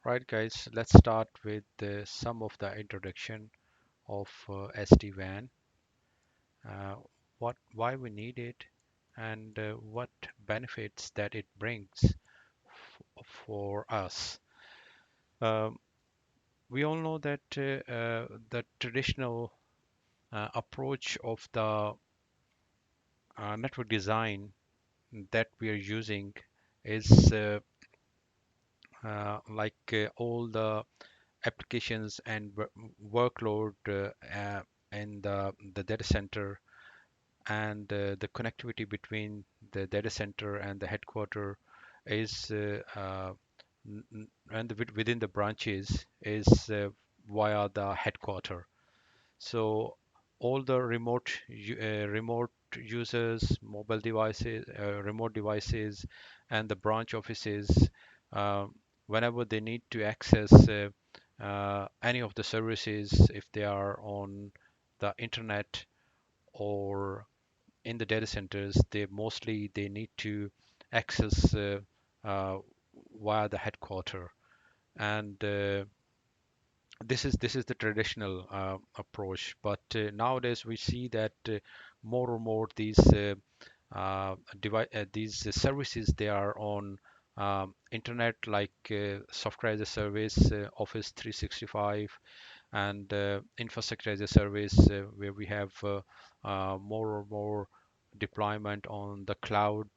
Right, guys, let's start with some of the introduction of SD-WAN, why we need it, and what benefits that it brings for us. Um, we all know that the traditional approach of the network design that we are using is all the applications and workload in the data center and the connectivity between the data center and the headquarter is and within the branches is via the headquarter. So all the remote users, mobile devices, remote devices, and the branch offices, uh, whenever they need to access any of the services, if they are on the internet or in the data centers, they need to access uh, via the headquarter. And this is the traditional approach, but nowadays we see that more and more these services they are on internet, like software as a service, Office 365, and infrastructure as a service, where we have more and more deployment on the cloud,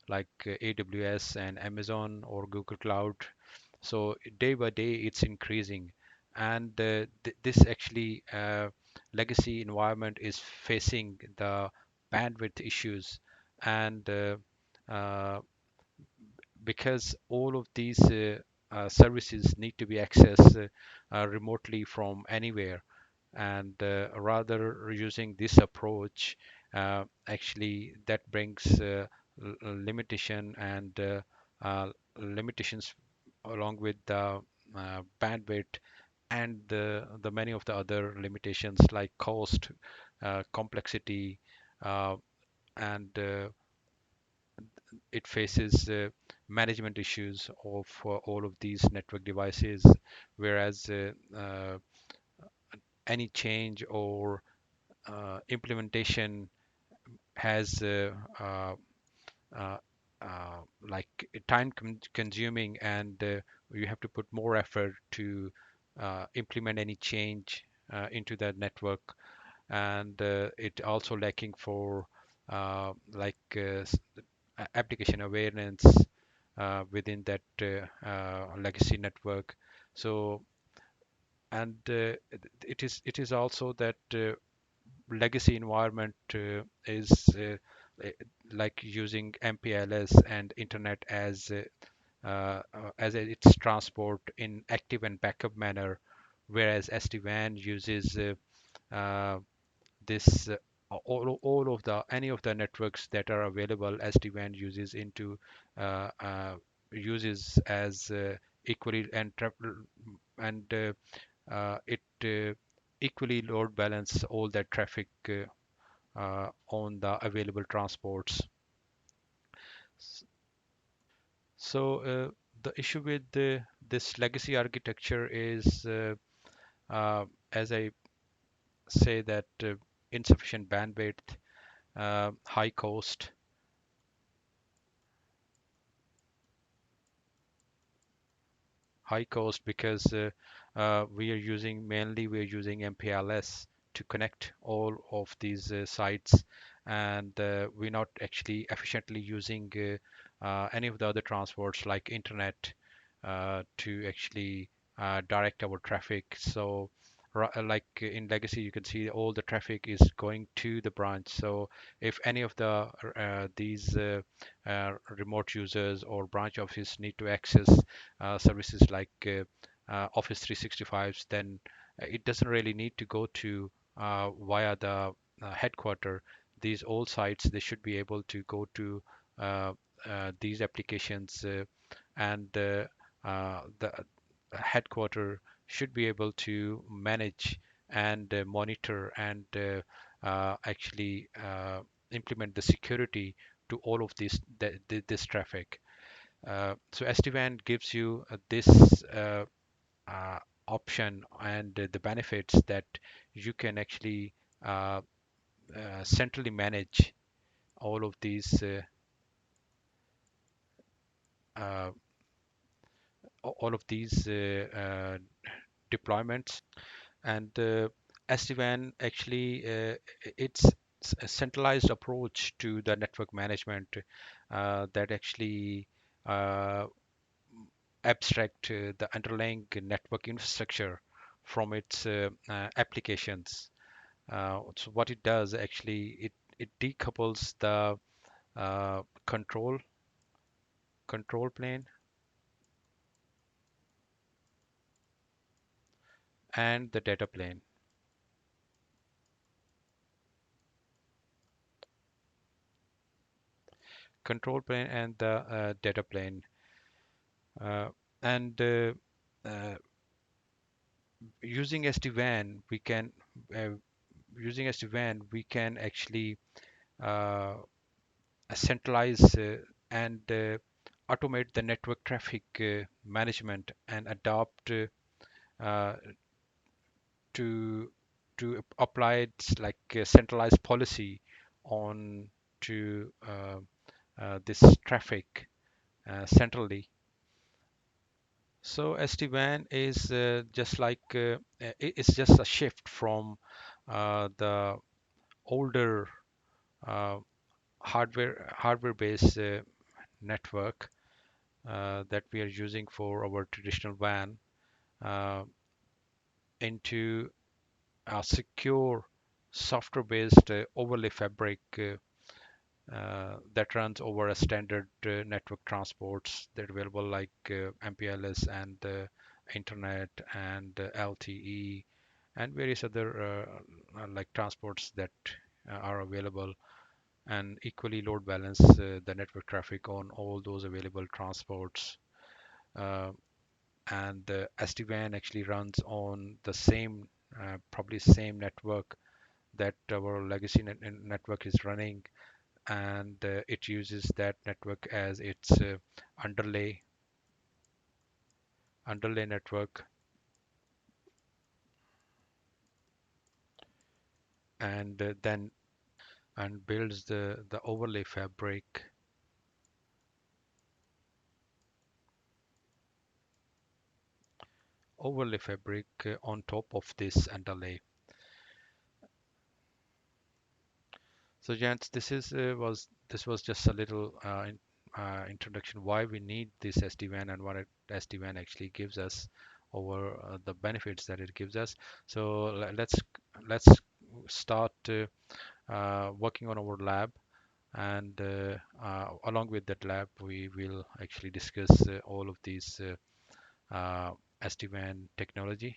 like AWS and Amazon or Google Cloud. So day by day it's increasing, and this actually legacy environment is facing the bandwidth issues, and uh, because all of these services need to be accessed remotely from anywhere, and rather using this approach, actually that brings limitation and limitations along with the bandwidth and the many of the other limitations like cost, complexity, uh, and it faces management issues of all of these network devices, whereas any change or implementation has uh, like time consuming, and you have to put more effort to implement any change into that network, and it also lacking for application awareness within that legacy network. So, and it is also that legacy environment is uh, like using MPLS and internet as its transport in active and backup manner, whereas SD-WAN uses uh, this all of the any of the networks that are available. SD-WAN uses into uses as equally and it equally load balance all that traffic on the available transports. So the issue with this legacy architecture is, as I say, that insufficient bandwidth, high cost, because we are using MPLS to connect all of these sites, and we're not actually efficiently using any of the other transports like internet to actually direct our traffic. So like in legacy, you can see all the traffic is going to the branch. So if any of these remote users or branch office need to access services like Office 365s, then it doesn't really need to go to via the headquarter. These old sites, they should be able to go to uh, these applications, and the headquarter should be able to manage and monitor and actually implement the security to all of this traffic. So SD-WAN gives you this. uh, option and the benefits that you can actually uh, centrally manage all of these uh, all of these deployments. And SD-WAN actually it's a centralized approach to the network management that actually uh, abstract the underlying network infrastructure from its applications. So what it does actually, it decouples the uh, control plane and the data plane. Control plane and the data plane. Uh, and uh, using SD-WAN, uh, we can actually uh, centralize and automate the network traffic management and adopt uh, to apply it like a centralized policy on to this traffic centrally. So SD-WAN is just like it's just a shift from the older uh, hardware based network that we are using for our traditional WAN uh, into a secure software based overlay fabric that runs over a standard network transports that are available like MPLS and internet and LTE and various other like transports that are available, and equally load balance the network traffic on all those available transports. Uh, and the SD-WAN actually runs on the same, probably same network that our legacy network is running, and it uses that network as its underlay network, and then and builds the overlay fabric on top of this underlay. So gents, this was just a little introduction why we need this SD-WAN and what SD-WAN actually gives us over the benefits that it gives us. So let's start working on our lab, and along with that lab we will actually discuss all of these SD-WAN technology.